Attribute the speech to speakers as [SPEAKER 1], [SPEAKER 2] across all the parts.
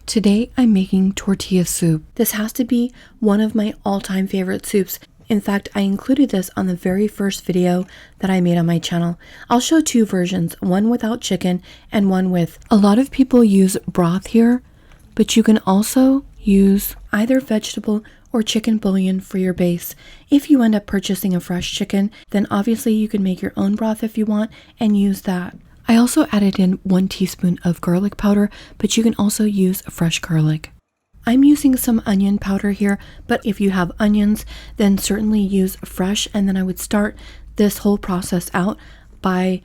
[SPEAKER 1] Today I'm making tortilla soup. This has to be one of my all-time favorite soups. In fact, I included this on the very first video that I made on my channel. I'll show two versions, one without chicken and one with. A lot of people use broth here, but you can also use either vegetable or chicken bouillon for your base. If you end up purchasing a fresh chicken, then obviously you can make your own broth if you want and use that. I also added in 1 teaspoon of garlic powder, but you can also use fresh garlic. I'm using some onion powder here, but if you have onions, then certainly use fresh, and then I would start this whole process out by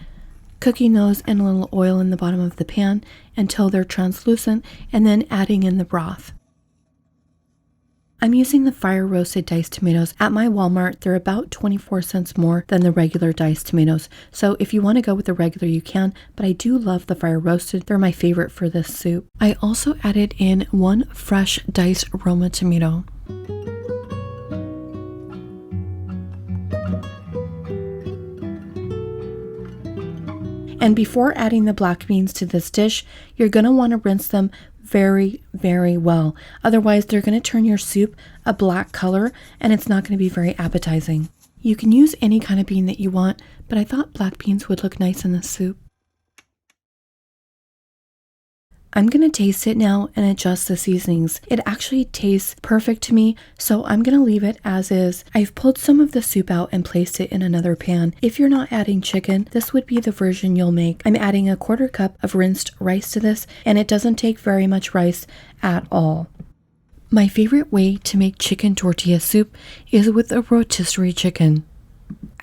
[SPEAKER 1] cooking those in a little oil in the bottom of the pan until they're translucent, and then adding in the broth. I'm using the fire roasted diced tomatoes. At my Walmart, they're about 24 cents more than the regular diced tomatoes. So if you want to go with the regular, you can, but I do love the fire roasted. They're my favorite for this soup. I also added in 1 fresh diced Roma tomato. And before adding the black beans to this dish, you're going to want to rinse them very, very well. Otherwise, they're going to turn your soup a black color and it's not going to be very appetizing. You can use any kind of bean that you want, but I thought black beans would look nice in this soup. I'm going to taste it now and adjust the seasonings. It actually tastes perfect to me, so I'm going to leave it as is. I've pulled some of the soup out and placed it in another pan. If you're not adding chicken, this would be the version you'll make. I'm adding a 1/4 cup of rinsed rice to this, and it doesn't take very much rice at all. My favorite way to make chicken tortilla soup is with a rotisserie chicken.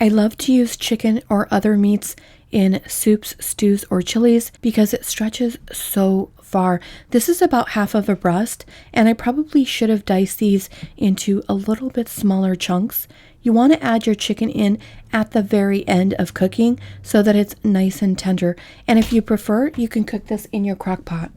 [SPEAKER 1] I love to use chicken or other meats in soups, stews, or chilies because it stretches so far. This is about half of a breast, and I probably should have diced these into a little bit smaller chunks. You want to add your chicken in at the very end of cooking so that it's nice and tender, and if you prefer, you can cook this in your crock pot.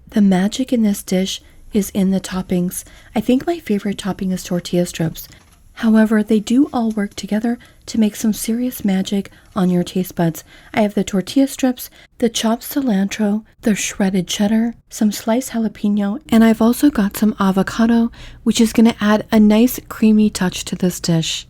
[SPEAKER 1] The magic in this dish is in the toppings. I think my favorite topping is tortilla strips. However, they do all work together to make some serious magic on your taste buds. I have the tortilla strips, the chopped cilantro, the shredded cheddar, some sliced jalapeño, and I've also got some avocado, which is going to add a nice creamy touch to this dish.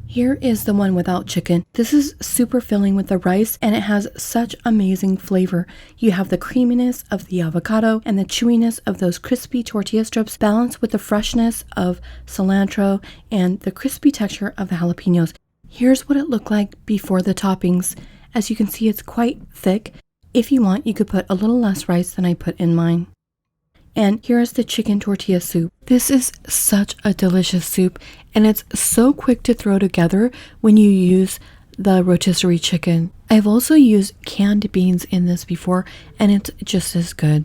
[SPEAKER 1] Here is the one without chicken. This is super filling with the rice and it has such amazing flavor. You have the creaminess of the avocado and the chewiness of those crispy tortilla strips balanced with the freshness of cilantro and the crispy texture of the jalapeños. Here's what it looked like before the toppings. As you can see, it's quite thick. If you want, you could put a little less rice than I put in mine. And here's the chicken tortilla soup. This is such a delicious soup, and it's so quick to throw together when you use the rotisserie chicken. I've also used canned beans in this before, and it's just as good.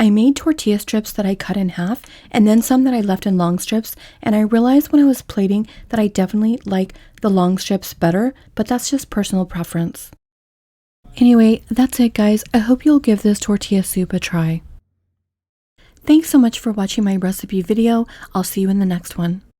[SPEAKER 1] I made tortilla strips that I cut in half, and then some that I left in long strips, and I realized when I was plating that I definitely like the long strips better, but that's just personal preference. Anyway, that's it guys. I hope you'll give this tortilla soup a try. Thanks so much for watching my recipe video. I'll see you in the next one.